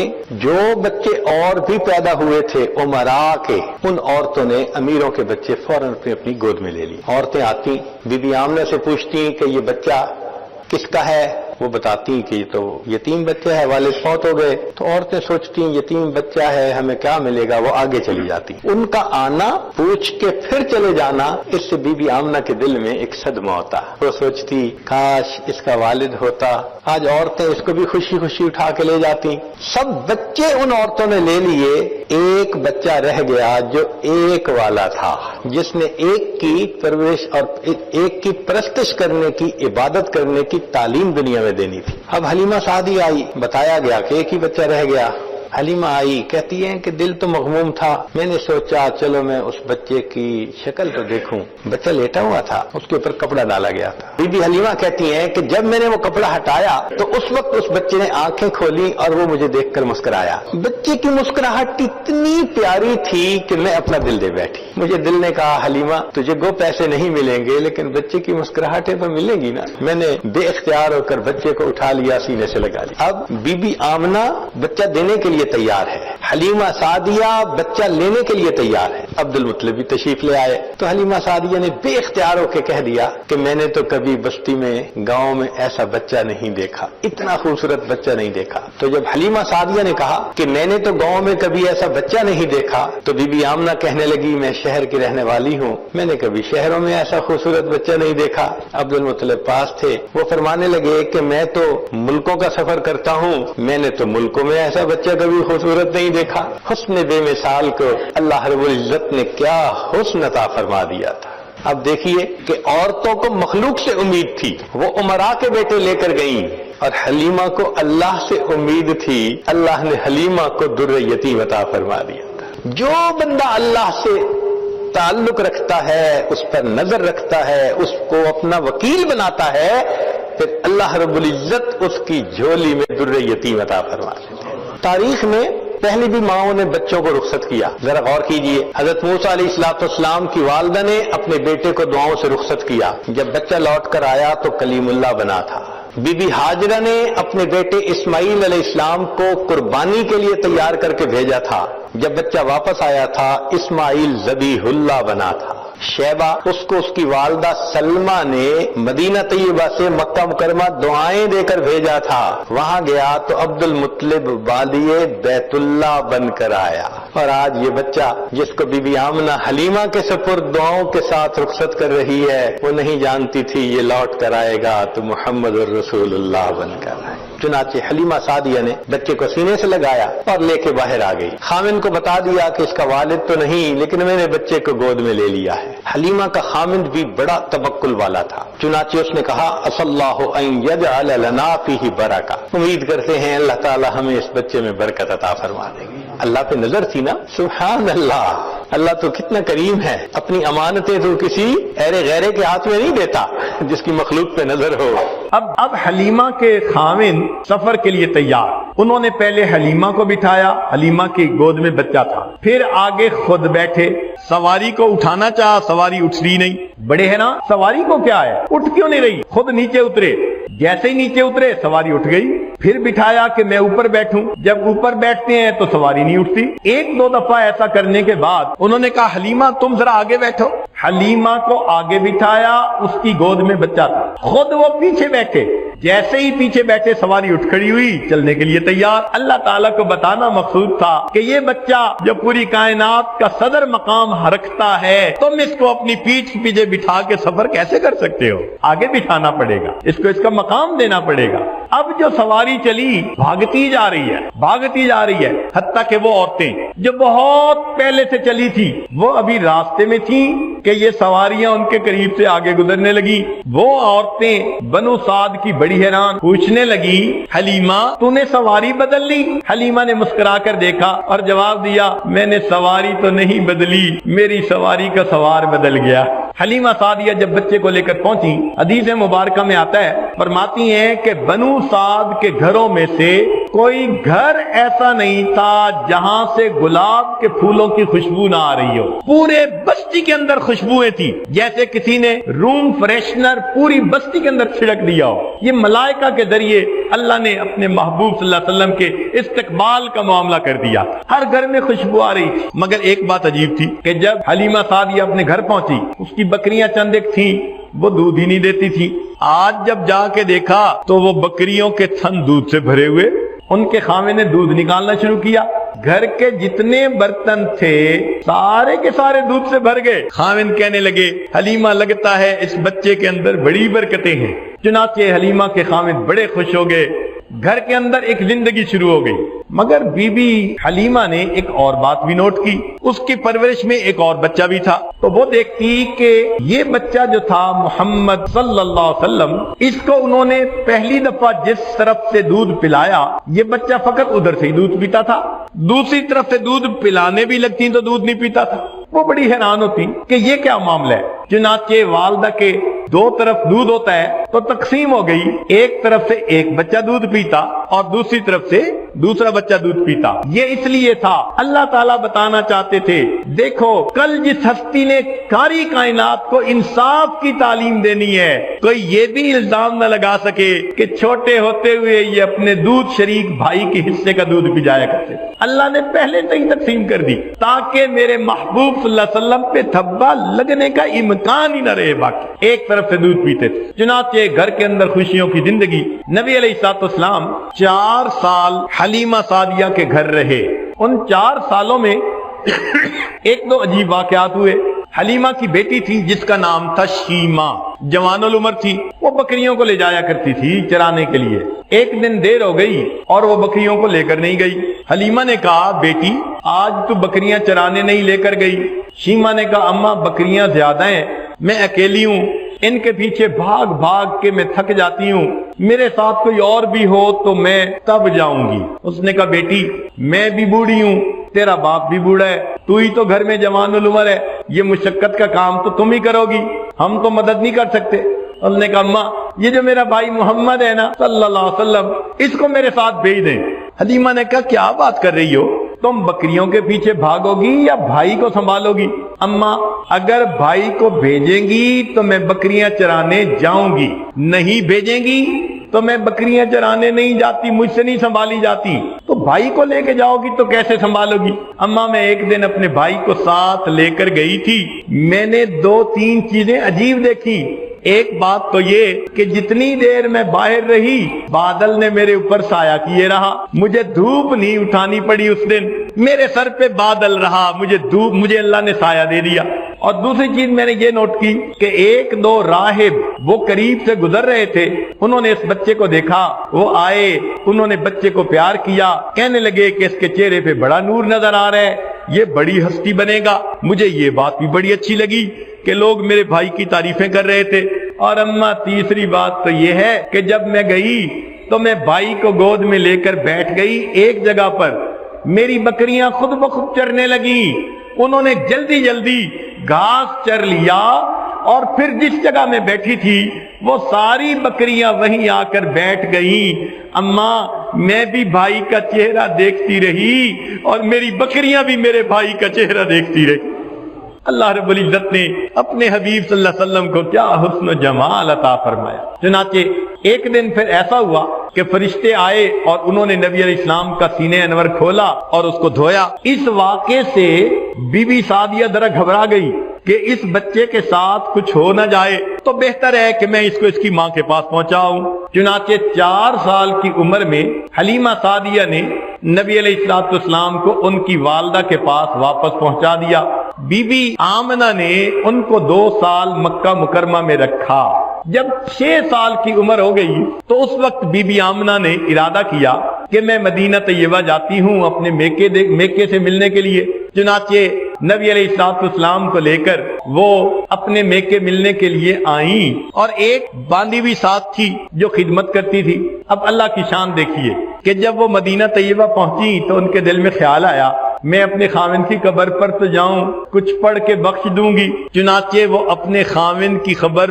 جو بچے اور بھی پیدا ہوئے تھے امراء کے، ان عورتوں نے امیروں کے بچے فوراً اپنی گود میں لے لی۔ عورتیں آتی، بی بی آمنہ سے پوچھتی کہ یہ بچہ کس کا ہے؟ وہ بتاتی کہ یہ تو یتیم بچہ ہے، والد فوت ہو گئے۔ تو عورتیں سوچتی یتیم بچہ ہے ہمیں کیا ملے گا، وہ آگے چلی جاتی۔ ان کا آنا، پوچھ کے پھر چلے جانا، اس سے بی بی آمنہ کے دل میں ایک صدمہ ہوتا۔ وہ سوچتی کاش اس کا والد ہوتا۔ آج عورتیں اس کو بھی خوشی خوشی اٹھا کے لے جاتی۔ سب بچے ان عورتوں نے لے لیے، ایک بچہ رہ گیا جو ایک والا تھا، جس نے ایک کی پرورش اور ایک کی پرستش کرنے کی، عبادت کرنے کی تعلیم دنیا میں دینی تھی۔ اب حلیمہ سعدی آئی، بتایا گیا کہ ایک ہی بچہ رہ گیا۔ حلیمہ آئی، کہتی ہیں کہ دل تو مغموم تھا، میں نے سوچا چلو میں اس بچے کی شکل تو دیکھوں۔ بچہ لیٹا ہوا تھا، اس کے اوپر کپڑا ڈالا گیا تھا۔ بی بی حلیمہ کہتی ہیں کہ جب میں نے وہ کپڑا ہٹایا تو اس وقت اس بچے نے آنکھیں کھولی اور وہ مجھے دیکھ کر مسکرایا۔ بچے کی مسکراہٹ اتنی پیاری تھی کہ میں اپنا دل دے بیٹھی۔ مجھے دل نے کہا حلیمہ تجھے گو پیسے نہیں ملیں گے لیکن بچے کی مسکراہٹیں تو ملیں گی نا۔ میں نے بے اختیار ہو کر بچے کو اٹھا لیا، سینے سے لگا لیا۔ اب بی بی آمنہ بچہ دینے کے لیے تیار ہے، حلیمہ سعدیہ بچہ لینے کے لیے تیار ہے۔ عبد المطلب بھی تشریف لے آئے تو حلیمہ سعدیہ نے بے اختیار ہو کے کہہ دیا کہ میں نے تو کبھی بستی میں، گاؤں میں ایسا بچہ نہیں دیکھا، اتنا خوبصورت بچہ نہیں دیکھا۔ تو جب حلیمہ سعدیہ نے کہا کہ میں نے تو گاؤں میں کبھی ایسا بچہ نہیں دیکھا تو بی بی آمنہ کہنے لگی میں شہر کی رہنے والی ہوں، میں نے کبھی شہروں میں ایسا خوبصورت بچہ نہیں دیکھا۔ عبد المطلب پاس تھے، وہ فرمانے لگے کہ میں تو ملکوں کا سفر کرتا ہوں، میں نے تو ملکوں میں ایسا بچہ کبھی خوبصورت نہیں دیکھا۔ حسن بے مثال کو اللہ رب العزت نے کیا حسن عطا فرما دیا تھا۔ اب دیکھیے کہ عورتوں کو مخلوق سے امید تھی، وہ امراء کے بیٹے لے کر گئیں، اور حلیمہ کو اللہ سے امید تھی، اللہ نے حلیمہ کو در یتیم عطا فرما دیا تھا۔ جو بندہ اللہ سے تعلق رکھتا ہے، اس پر نظر رکھتا ہے، اس کو اپنا وکیل بناتا ہے، پھر اللہ رب العزت اس کی جھولی میں در یتیم عطا فرما دیتے ہیں۔ تاریخ میں پہلی بھی ماؤں نے بچوں کو رخصت کیا، ذرا غور کیجئے۔ حضرت موسیٰ علیہ السلام کی والدہ نے اپنے بیٹے کو دعاؤں سے رخصت کیا، جب بچہ لوٹ کر آیا تو کلیم اللہ بنا تھا۔ بی بی ہاجرہ نے اپنے بیٹے اسماعیل علیہ السلام کو قربانی کے لیے تیار کر کے بھیجا تھا، جب بچہ واپس آیا تھا اسماعیل ذبیح اللہ بنا تھا۔ شیبہ، اس کو اس کی والدہ سلمہ نے مدینہ طیبہ سے مکہ مکرمہ دعائیں دے کر بھیجا تھا. وہاں گیا تو عبد المطلب والی بیت اللہ بن کر آیا. اور آج یہ بچہ جس کو بی بی آمنہ حلیمہ کے سپرد دعاؤں کے ساتھ رخصت کر رہی ہے، وہ نہیں جانتی تھی یہ لوٹ کر آئے گا تو محمد الرسول اللہ بن کر آئے. چنانچہ حلیمہ سعدیہ نے بچے کو سینے سے لگایا اور لے کے باہر آ گئی. خامن کو بتا دیا کہ اس کا والد تو نہیں، لیکن میں نے بچے کو گود میں لے لیا ہے. حلیمہ کا خامند بھی بڑا توکل والا تھا. چنانچہ اس نے کہا اص اللہ ان یجعل لنا فیہ برکہ، امید کرتے ہیں اللہ تعالی ہمیں اس بچے میں برکت عطا فرما دے گی. اللہ پہ نظر تھی نا. سبحان اللہ، اللہ تو کتنا کریم ہے. اپنی امانتیں تو کسی غیرے کے ہاتھ میں نہیں دیتا جس کی مخلوق پہ نظر ہو. اب حلیمہ کے خاوند سفر کے لیے تیار. انہوں نے پہلے حلیمہ کو بٹھایا، حلیمہ کی گود میں بچہ تھا. پھر آگے خود بیٹھے. سواری کو اٹھانا چاہا، سواری اٹھ رہی نہیں. بڑے ہیں نا، سواری کو کیا ہے، اٹھ کیوں نہیں رہی. خود نیچے اترے. جیسے ہی نیچے اترے سواری اٹھ گئی. پھر بٹھایا کہ میں اوپر بیٹھوں. جب اوپر بیٹھتے ہیں تو سواری نہیں اٹھتی. ایک دو دفعہ ایسا کرنے کے بعد انہوں نے کہا حلیمہ تم ذرا آگے بیٹھو. حلیمہ کو آگے بٹھایا، اس کی گود میں بچہ تھا. خود وہ پیچھے بیٹھے. جیسے ہی پیچھے بیٹھے سواری اٹھ کھڑی ہوئی، چلنے کے لیے تیار. اللہ تعالیٰ کو بتانا مقصود تھا کہ یہ بچہ جو پوری کائنات کا صدر مقام رکھتا ہے، تم اس کو اپنی پیٹھ پیچھے بٹھا کے سفر کیسے کر سکتے ہو. آگے بٹھانا پڑے گا، اس کو اس کا مقام دینا پڑے گا. اب جو سواری چلی بھاگتی جا رہی ہے، بھاگتی جا رہی ہے، حتیٰ کہ وہ عورتیں جو بہت پہلے سے چلی تھی وہ ابھی راستے میں تھیں کہ یہ سواریاں ان کے قریب سے آگے گزرنے لگی. وہ عورتیں بنو سعد کی بڑی حیران، پوچھنے لگی حلیمہ تو نے سواری بدل لی. حلیمہ نے مسکرا کر دیکھا اور جواب دیا میں نے سواری تو نہیں بدلی، میری سواری کا سوار بدل گیا. حلیمہ سعدیہ جب بچے کو لے کر پہنچی، حدیث مبارکہ میں آتا ہے، فرماتی ہیں کہ بنو سعد کے گھروں میں سے کوئی گھر ایسا نہیں تھا جہاں سے گلاب کے پھولوں کی خوشبو نہ آ رہی ہو. پورے بستی کے اندر خوشبوئیں تھی، جیسے کسی نے روم فریشنر پوری بستی کے اندر چھڑک دیا ہو. یہ ملائکہ کے ذریعے اللہ نے اپنے محبوب صلی اللہ علیہ وسلم کے استقبال کا معاملہ کر دیا. ہر گھر میں خوشبو آ رہی تھی. مگر ایک بات عجیب تھی کہ جب حلیمہ سعدیہ اپنے گھر پہنچی، اس کی بکریاں چند ایک تھیں، وہ دودھ ہی نہیں دیتی تھی. آج جب جا کے دیکھا تو وہ بکریوں کے تھن دودھ سے بھرے ہوئے. ان کے خاوند نے دودھ نکالنا شروع کیا. گھر کے جتنے برتن تھے سارے کے سارے دودھ سے بھر گئے. خاوند کہنے لگے حلیمہ لگتا ہے اس بچے کے اندر بڑی برکتیں ہیں. چنانچہ حلیمہ کے خاوند بڑے خوش ہو گئے. گھر کے اندر ایک زندگی شروع ہو گئی. مگر بی بی حلیمہ نے ایک اور بات بھی نوٹ کی. اس کی پرورش میں ایک اور بچہ بھی تھا. تو وہ دیکھتی کہ یہ بچہ جو تھا محمد صلی اللہ علیہ وسلم، اس کو انہوں نے پہلی دفعہ جس طرف سے دودھ پلایا، یہ بچہ فقط ادھر سے ہی دودھ پیتا تھا. دوسری طرف سے دودھ پلانے بھی لگتی تو دودھ نہیں پیتا تھا. وہ بڑی حیران ہوتی کہ یہ کیا معاملہ ہے. چنانچہ والدہ کے دو طرف دودھ ہوتا ہے تو تقسیم ہو گئی. ایک طرف سے ایک بچہ دودھ پیتا اور دوسری طرف سے دوسرا بچہ دودھ پیتا. یہ اس لیے تھا، اللہ تعالیٰ بتانا چاہتے تھے دیکھو کل جس ہستی نے ساری کائنات کو انصاف کی تعلیم دینی ہے، کوئی یہ بھی الزام نہ لگا سکے کہ چھوٹے ہوتے ہوئے یہ اپنے دودھ شریک بھائی کے حصے کا دودھ پی جایا کرتے. اللہ نے پہلے سے ہی تقسیم کر دی تاکہ میرے محبوب صلی اللہ علیہ وسلم پہ دھبا لگنے کا امکان ہی نہ رہے. باقی ایک طرف سے دودھ پیتے تھے. چنانچہ گھر کے اندر خوشیوں کی زندگی. نبی علیہ الصلوۃ والسلام 4 سال حلیمہ سعدیہ کے گھر رہے. ان 4 سالوں میں ایک دو عجیب واقعات ہوئے. حلیمہ کی بیٹی تھی جس کا نام تھا شیمہ، جوان العمر تھی. وہ بکریوں کو لے جایا کرتی تھی چرانے کے لیے. ایک دن دیر ہو گئی اور وہ بکریوں کو لے کر نہیں گئی. حلیمہ نے کہا بیٹی آج تو بکریاں چرانے نہیں لے کر گئی. شیمہ نے کہا اماں بکریاں زیادہ ہیں، میں اکیلی ہوں، ان کے پیچھے بھاگ بھاگ کے میں تھک جاتی ہوں، میرے ساتھ کوئی اور بھی ہو تو میں تب جاؤں گی. اس نے کہا بیٹی میں بھی بوڑھی ہوں، تیرا باپ بھی بوڑھا ہے، تو ہی تو گھر میں جوان العمر ہے، یہ مشقت کا کام تو تم ہی کرو گی، ہم تو مدد نہیں کر سکتے. اس نے کہا اماں یہ جو میرا بھائی محمد ہے نا صلی اللہ علیہ وسلم، اس کو میرے ساتھ بھیج دیں. حلیمہ نے کہا کیا بات کر رہی ہو، تم بکریوں کے پیچھے بھاگو گی یا بھائی کو سنبھالو گی؟ اماں اگر بھائی کو بھیجیں گی تو میں بکریاں چرانے جاؤں گی، نہیں بھیجیں گی تو میں بکریاں چرانے نہیں جاتی، مجھ سے نہیں سنبھالی جاتی. تو بھائی کو لے کے جاؤ گی تو کیسے سنبھالو گی؟ اما میں ایک دن اپنے بھائی کو ساتھ لے کر گئی تھی، میں نے 2-3 چیزیں عجیب دیکھی۔ ایک بات تو یہ کہ جتنی دیر میں باہر رہی بادل نے میرے اوپر سایہ کیے رہا، مجھے دھوپ نہیں اٹھانی پڑی اس دن، میرے سر پہ بادل رہا، مجھے اللہ نے سایہ دے دیا۔ اور دوسری چیز میں نے یہ نوٹ کی کہ 1-2 راہب وہ قریب سے گزر رہے تھے، انہوں نے اس بچے کو دیکھا، وہ آئے، انہوں نے بچے کو پیار کیا، کہنے لگے کہ اس کے چہرے پہ بڑا نور نظر آ رہا ہے، یہ بڑی ہستی بنے گا۔ مجھے یہ بات بھی بڑی اچھی لگی کہ لوگ میرے بھائی کی تعریفیں کر رہے تھے۔ اور اما تیسری بات تو یہ ہے کہ جب میں گئی تو میں بھائی کو گود میں لے کر بیٹھ گئی ایک جگہ پر، میری بکریاں خود بخود چرنے لگی، انہوں نے جلدی جلدی گھاس چر لیا، اور پھر جس جگہ میں بیٹھی تھی وہ ساری بکریاں وہیں آ کر بیٹھ گئیں۔ اما میں بھی بھائی کا چہرہ دیکھتی رہی اور میری بکریاں بھی میرے بھائی کا چہرہ دیکھتی رہی۔ اللہ رب العزت نے اپنے حبیب صلی اللہ علیہ وسلم کو کیا حسن و جمال عطا فرمایا۔ چنانچہ ایک دن پھر ایسا ہوا کہ فرشتے آئے اور انہوں نے نبی علیہ السلام کا سینہ انور کھولا اور اس کو دھویا۔ اس واقعے سے بی بی سعدیہ ذرا گھبرا گئی کہ اس بچے کے ساتھ کچھ ہو نہ جائے، تو بہتر ہے کہ میں اس کو اس کی ماں کے پاس پہنچاؤں۔ چنانچہ 4 سال کی عمر میں حلیمہ سعدیہ نے نبی علیہ السلام کو ان کی والدہ کے پاس واپس پہنچا دیا۔ بی بی آمنہ نے ان کو 2 سال مکہ مکرمہ میں رکھا۔ جب 6 سال کی عمر ہو گئی تو اس وقت بی بی آمنہ نے ارادہ کیا کہ میں مدینہ طیبہ جاتی ہوں اپنے میکے سے ملنے کے لیے۔ چنانچہ نبی علیہ السلام کو لے کر وہ اپنے میکے ملنے کے لیے آئیں، اور ایک باندھی بھی ساتھ تھی جو خدمت کرتی تھی۔ اب اللہ کی شان دیکھیے کہ جب وہ مدینہ طیبہ پہنچی تو ان کے دل میں خیال آیا میں اپنے خاوند کی قبر پر تو جاؤں، کچھ پڑھ کے بخش دوں گی۔ چنانچہ وہ اپنے خاوند کی قبر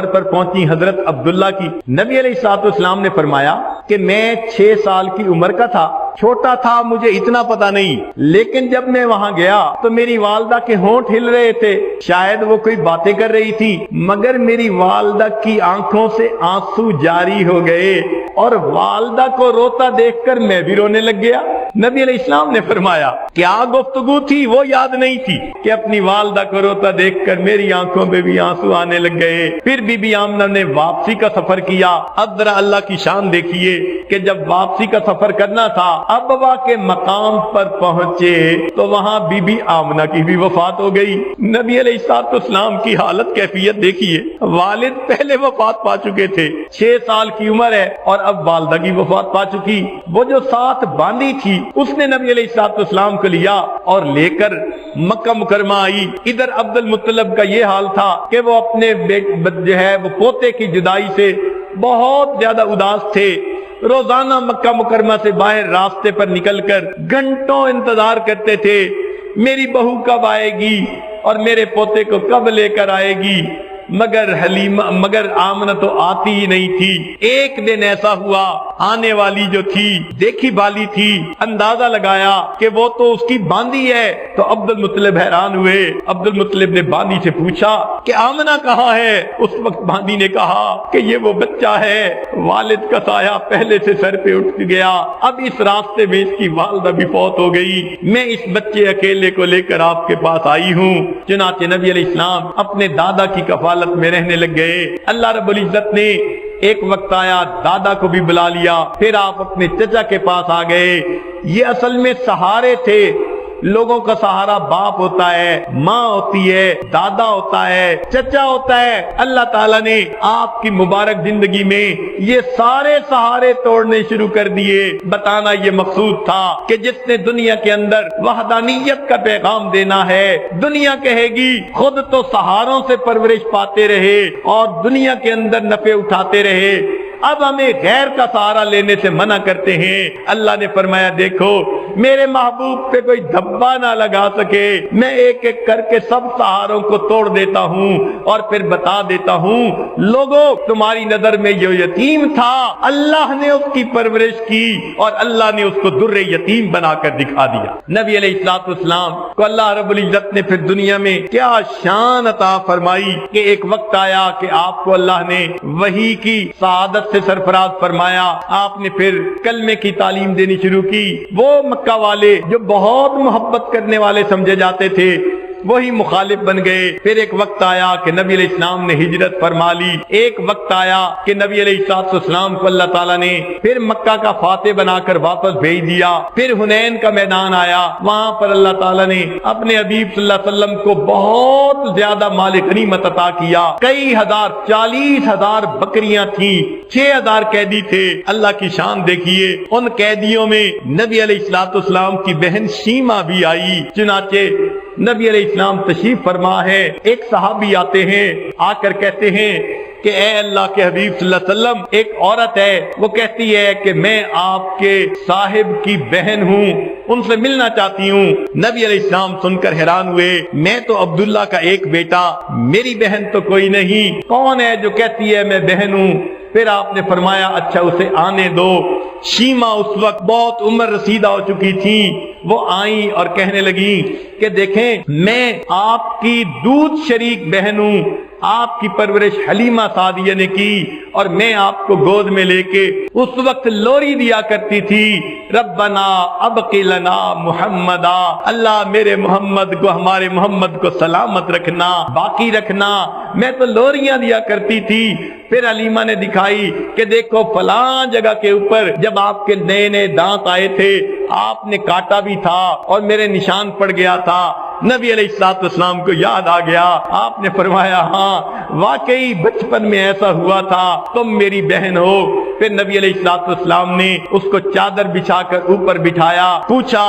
پر پہنچی، حضرت عبداللہ کی۔ نبی علیہ السلام نے فرمایا کہ میں 6 سال کی عمر کا تھا، چھوٹا تھا، مجھے اتنا پتا نہیں، لیکن جب میں وہاں گیا تو میری والدہ کے ہونٹ ہل رہے تھے، شاید وہ کوئی باتیں کر رہی تھی، مگر میری والدہ کی آنکھوں سے آنسو جاری ہو گئے، اور والدہ کو روتا دیکھ کر میں بھی رونے لگ گیا۔ نبی علیہ السلام نے فرمایا کیا گفتگو تھی وہ یاد نہیں تھی کہ اپنی والدہ کو روتا دیکھ کر میری آنکھوں میں بھی آنسو آنے لگ گئے۔ پھر بی بی آمنہ نے واپسی کا سفر کیا۔ اب ذرا اللہ کی شان دیکھیے کہ جب واپسی کا سفر کرنا تھا، ابوا کے مقام پر پہنچے تو وہاں بی بی آمنہ کی بھی وفات ہو گئی۔ نبی علیہ السلام کی حالت کیفیت دیکھیے، والد پہلے وفات پا چکے تھے، 6 سال کی عمر ہے اور اب والدہ کی وفات پا چکی۔ وہ جو ساتھ باندھی تھی اس نے نبی علیہ السلام کو لیا اور لے کر مکہ مکرمہ آئی۔ ادھر عبد المطلب کا یہ حال تھا کہ وہ اپنے وہ پوتے کی جدائی سے بہت زیادہ اداس تھے۔ روزانہ مکہ مکرمہ سے باہر راستے پر نکل کر گھنٹوں انتظار کرتے تھے، میری بہو کب آئے گی اور میرے پوتے کو کب لے کر آئے گی، مگر آمنہ تو آتی ہی نہیں تھی۔ ایک دن ایسا ہوا، آنے والی جو تھی دیکھی بالی تھی، اندازہ لگایا کہ وہ تو اس کی باندھی ہے، تو عبد المطلب حیران ہوئے۔ عبد المطلب نے باندھی سے پوچھا کہ آمنہ کہاں ہے؟ اس وقت باندھی نے کہا کہ یہ وہ بچہ ہے، والد کا سایہ پہلے سے سر پہ اٹھ گیا، اب اس راستے میں اس کی والدہ بھی فوت ہو گئی، میں اس بچے اکیلے کو لے کر آپ کے پاس آئی ہوں۔ چنانچہ نبی علیہ السلام اپنے دادا کی کفالت میں رہنے لگ گئے۔ اللہ رب العزت نے ایک وقت آیا، دادا کو بھی بلا لیا، پھر آپ اپنے چچا کے پاس آ گئے۔ یہ اصل میں سہارے تھے، لوگوں کا سہارا باپ ہوتا ہے، ماں ہوتی ہے، دادا ہوتا ہے، چچا ہوتا ہے۔ اللہ تعالیٰ نے آپ کی مبارک زندگی میں یہ سارے سہارے توڑنے شروع کر دیے۔ بتانا یہ مقصود تھا کہ جس نے دنیا کے اندر وحدانیت کا پیغام دینا ہے، دنیا کہے گی خود تو سہاروں سے پرورش پاتے رہے اور دنیا کے اندر نفع اٹھاتے رہے، اب ہمیں غیر کا سہارا لینے سے منع کرتے ہیں۔ اللہ نے فرمایا دیکھو میرے محبوب پہ کوئی دھبا نہ لگا سکے، میں ایک ایک کر کے سب سہاروں کو توڑ دیتا ہوں اور پھر بتا دیتا ہوں لوگوں تمہاری نظر میں یہ یتیم تھا، اللہ نے اس کی پرورش کی اور اللہ نے اس کو در یتیم بنا کر دکھا دیا۔ نبی علیہ السلام کو اللہ رب العزت نے پھر دنیا میں کیا شان عطا فرمائی کہ ایک وقت آیا کہ آپ کو اللہ نے وحی کی سعادت سے سرفراز فرمایا، آپ نے پھر کلمے کی تعلیم دینی شروع کی۔ وہ مکہ والے جو بہت محبت کرنے والے سمجھے جاتے تھے وہی مخالف بن گئے۔ پھر ایک وقت آیا کہ نبی علیہ السلام نے ہجرت فرما لی، ایک وقت آیا کہ نبی علیہ السلام کو اللہ تعالیٰ نے پھر مکہ کا فاتح بنا کر واپس بھیج دیا۔ پھر حنین کا میدان آیا، وہاں پر اللہ تعالیٰ نے اپنے حبیب صلی اللہ علیہ وسلم کو بہت زیادہ مال غنیمت عطا کیا، کئی ہزار 40,000 بکریاں تھیں، 6,000 قیدی تھے۔ اللہ کی شان دیکھیے، ان قیدیوں میں نبی علیہ السلام کی بہن شیمہ بھی آئی۔ چنانچہ نبی علیہ السلام تشریف فرما ہے، ایک صحابی آتے ہیں، آ کر کہتے ہیں کہ اے اللہ کے حبیب صلی اللہ علیہ وسلم، ایک عورت ہے وہ کہتی ہے کہ میں آپ کے صاحب کی بہن ہوں، ان سے ملنا چاہتی ہوں۔ نبی علیہ السلام سن کر حیران ہوئے، میں تو عبداللہ کا ایک بیٹا، میری بہن تو کوئی نہیں، کون ہے جو کہتی ہے میں بہن ہوں؟ پھر آپ نے فرمایا اچھا اسے آنے دو۔ شیمہ اس وقت بہت عمر رسیدہ ہو چکی تھی، وہ آئیں اور کہنے لگی کہ دیکھیں میں آپ کی دودھ شریک بہن ہوں، آپ کی پرورش حلیمہ سعدیہ نے کی اور میں آپ کو گود میں لے کے اس وقت لوری دیا کرتی تھی، ربنا ابقی لنا محمدا، اللہ میرے محمد کو، ہمارے محمد کو سلامت رکھنا، باقی رکھنا، میں تو لوریاں دیا کرتی تھی۔ پھر حلیمہ نے دکھائی کہ دیکھو فلاں جگہ کے اوپر جب آپ کے نئے نئے دانت آئے تھے آپ نے کاٹا بھی تھا اور میرے نشان پڑ گیا تھا۔ نبی علیہ السلام کو یاد آ گیا، آپ نے فرمایا ہاں واقعی بچپن میں ایسا ہوا تھا، تم میری بہن ہو۔ پھر نبی علیہ السلام نے اس کو چادر بچھا کر اوپر بٹھایا، پوچھا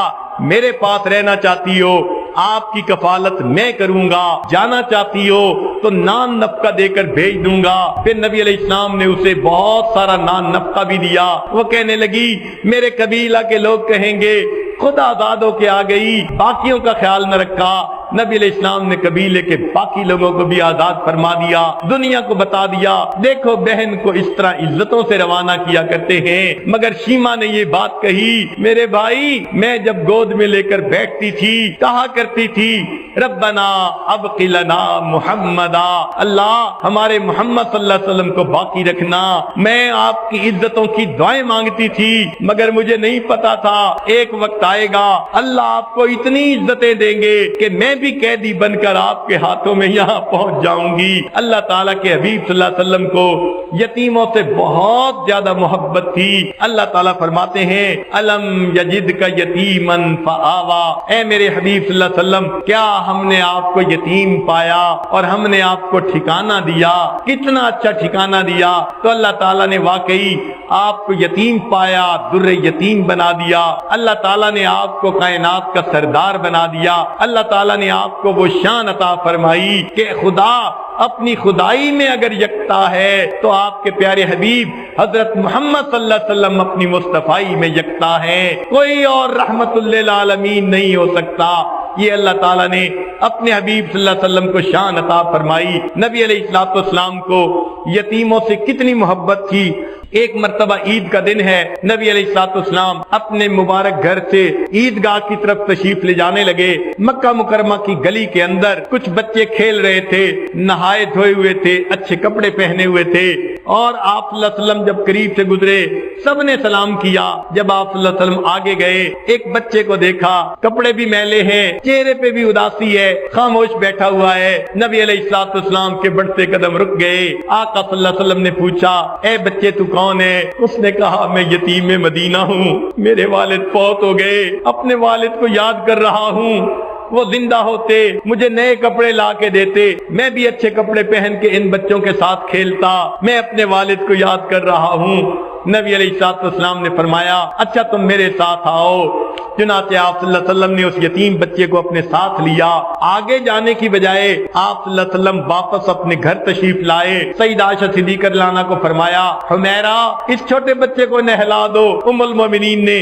میرے پاس رہنا چاہتی ہو؟ آپ کی کفالت میں کروں گا، جانا چاہتی ہو تو نان نفقہ دے کر بھیج دوں گا۔ پھر نبی علیہ السلام نے اسے بہت سارا نان نفقہ بھی دیا۔ وہ کہنے لگی میرے قبیلہ کے لوگ کہیں گے خدا آزاد ہو کے آ گئی، باقیوں کا خیال نہ رکھا۔ نبی علیہ السلام نے قبیلے کے باقی لوگوں کو بھی آزاد فرما دیا، دنیا کو بتا دیا دیکھو بہن کو اس طرح عزتوں سے روانہ کیا کرتے ہیں۔ مگر شیمہ نے یہ بات کہی میرے بھائی میں جب گود میں لے کر بیٹھتی تھی کہا کرتی تھی ربنا ابقی لنا محمدا، اللہ ہمارے محمد صلی اللہ علیہ وسلم کو باقی رکھنا۔ میں آپ کی عزتوں کی دعائیں مانگتی تھی مگر مجھے نہیں پتا تھا ایک وقت آئے گا اللہ آپ کو اتنی عزتیں دیں گے کہ میں بھی قیدی بن کر آپ کے ہاتھوں میں یہاں پہنچ جاؤں گی۔ اللہ تعالیٰ کے حبیب صلی اللہ علیہ وسلم کو یتیموں سے بہت زیادہ محبت تھی۔ اللہ تعالیٰ فرماتے ہیں الم یجدک یتیما فآوا، اے میرے حبیب صلی اللہ علیہ وسلم کیا ہم نے آپ کو یتیم پایا اور ہم نے آپ کو ٹھکانہ دیا، کتنا اچھا ٹھکانہ دیا۔ تو اللہ تعالیٰ نے واقعی آپ کو یتیم پایا، در یتیم بنا دیا۔ اللہ تعالیٰ نے آپ کو کائنات کا سردار بنا دیا۔ اللہ تعالیٰ نے آپ کو وہ شان عطا فرمائی کہ خدا اپنی خدائی میں اگر یکتا ہے تو آپ کے پیارے حبیب حضرت محمد صلی اللہ علیہ وسلم اپنی مصطفائی میں یکتا ہے، کوئی اور رحمت للعالمین نہیں ہو سکتا۔ یہ اللہ تعالیٰ نے اپنے حبیب صلی اللہ علیہ وسلم کو شان عطا فرمائی۔ نبی علیہ السلام کو یتیموں سے کتنی محبت تھی۔ ایک مرتبہ عید کا دن ہے، نبی علیہ السلام اپنے مبارک گھر سے عیدگاہ کی طرف تشریف لے جانے لگے۔ مکہ مکرمہ کی گلی کے اندر کچھ بچے کھیل رہے تھے، نہائے دھوئے ہوئے تھے، اچھے کپڑے پہنے ہوئے تھے، اور آپ صلی اللہ علیہ وسلم جب قریب سے گزرے سب نے سلام کیا۔ جب آپ صلی اللہ علیہ وسلم آگے گئے ایک بچے کو دیکھا، کپڑے بھی میلے ہیں، چہرے پہ بھی اداسی ہے، خاموش بیٹھا ہوا ہے۔ نبی علیہ السلام کے بڑھتے قدم رک گئے۔ آقا صلی اللہ علیہ وسلم نے پوچھا اے بچے تو کون ہے؟ اس نے کہا میں یتیم مدینہ ہوں، میرے والد فوت ہو گئے، اپنے والد کو یاد کر رہا ہوں، وہ زندہ ہوتے مجھے نئے کپڑے لا کے دیتے، میں بھی اچھے کپڑے پہن کے ان بچوں کے ساتھ کھیلتا، میں اپنے والد کو یاد کر رہا ہوں۔ نبی علیہ السلام نے فرمایا اچھا تم میرے ساتھ آؤ۔ چنانچہ آپ صلی اللہ علیہ وسلم نے اس یتیم بچے کو اپنے ساتھ لیا۔ آگے جانے کی بجائے آپ صلی اللہ علیہ وسلم واپس اپنے گھر تشریف لائے۔ سیدہ عائشہ صدیقہ رضی اللہ عنہا کو فرمایا حمیرہ اس چھوٹے بچے کو نہلا دو۔ ام المومنین نے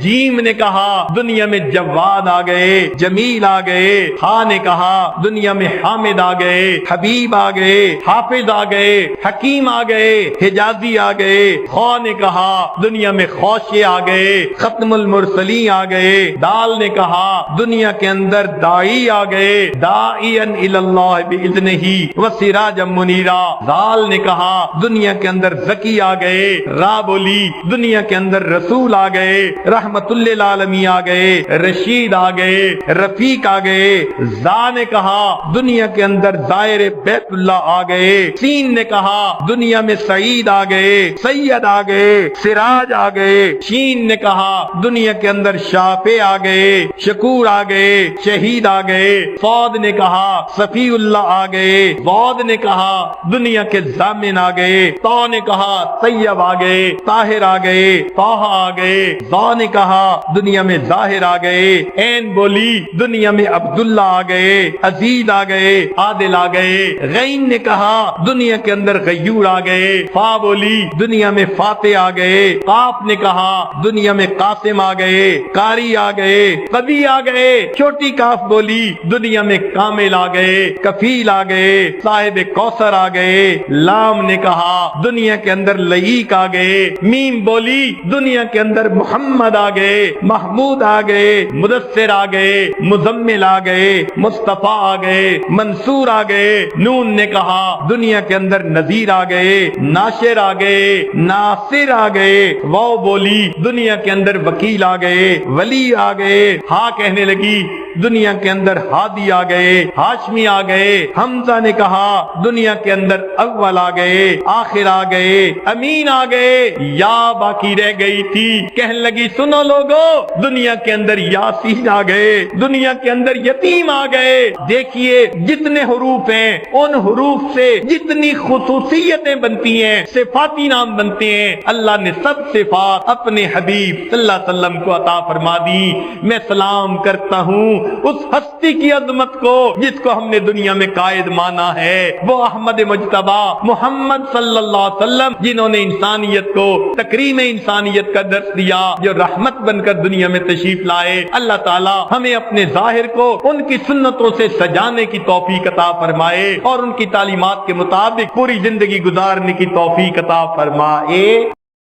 جیم نے کہا دنیا میں جواد آ گئے، جمیل آ گئے، ہا نے کہا دنیا میں حامد آ گئے، حبیب آ گئے، حافظ آ گئے، حکیم آ گئے، حجازی آ گئے، خا نے کہا دنیا میں خوشے آ گئے، ختم المرسلین آ گئے، دال نے کہا دنیا کے اندر دائی آ گئے، داعین الی اللہ باذنہ وسراجا منیرا، زال نے کہا دنیا کے اندر زکی آ گئے، را بولی دنیا کے اندر رسول آ گئے، رحمت للعالمین آ گئے، رشید آ گئے، رفیق آ گئے، زا نے کہا دنیا کے اندر زائر بیت اللہ آ گئے، سین نے کہا دنیا میں سعید آ گئے، سید آ گئے، سراج آ گئے، شین نے کہا دنیا کے اندر شافع آ گئے، شکور آ گئے، شہید آ گئے، فود نے کہا صفی اللہ آ گئے، وود نے کہا دنیا کے ضامن آ گئے، تو نے کہا طیب آ گئے، طاہر آ گئے، طاہا آ گئے، ذا نے کہا دنیا میں ظاہر آ گئے، این بولی دنیا میں عبداللہ آ گئے، عزیز آ گئے، عادل آ گئے، غین نے کہا دنیا کے اندر غیور آ گئے، فا بولی دنیا میں فاتح آ گئے، قاف نے کہا دنیا میں قاسم آ گئے، قاری آ گئے، قبی آ گئے، چھوٹی کاف بولی دنیا میں کامل آ گئے، کفیل آ گئے، صاحب کوثر آ گئے، لام نے کہا دنیا کے اندر لعیق آ گئے، میم بولی دنیا کے اندر محمد آ گئے، محمود آ گئے، مدثر آ گئے، مزمل آ گئے، مصطفیٰ آ گئے، منصور آ گئے، نون نے کہا دنیا کے اندر نذیر آ گئے، ناشر آ گئے، ناصر آ گئے، واو بولی دنیا کے اندر وکیل آ گئے، ولی آ گئے، ہاں کہنے لگی دنیا کے اندر ہادی آ گئے، ہاشمی آ گئے، حمزہ نے کہا دنیا کے اندر اول آ گئے، آخر آ گئے، امین آ گئے، یا باقی رہ گئی تھی، کہنے لگی سنو لوگو دنیا کے اندر یاسین آ گئے، دنیا کے اندر یتیم آ گئے۔ دیکھیے جتنے حروف ہیں ان حروف سے جتنی خصوصیتیں بنتی ہیں، صفاتی نام بنتے ہیں، اللہ نے سب صفات اپنے حبیب صلی اللہ علیہ وسلم کو عطا فرما دی۔ میں سلام کرتا ہوں اس ہستی کی عظمت کو جس کو ہم نے دنیا میں قائد مانا ہے، وہ احمد مجتبی محمد صلی اللہ علیہ وسلم، جنہوں نے انسانیت کو تکریم انسانیت کا درس دیا، جو رحمت بن کر دنیا میں تشریف لائے۔ اللہ تعالی ہمیں اپنے ظاہر کو ان کی سنتوں سے سجانے کی توفیق عطا فرمائے اور ان کی تعلیمات کے مطابق پوری زندگی گزارنے کی توفیق عطا فرمائے۔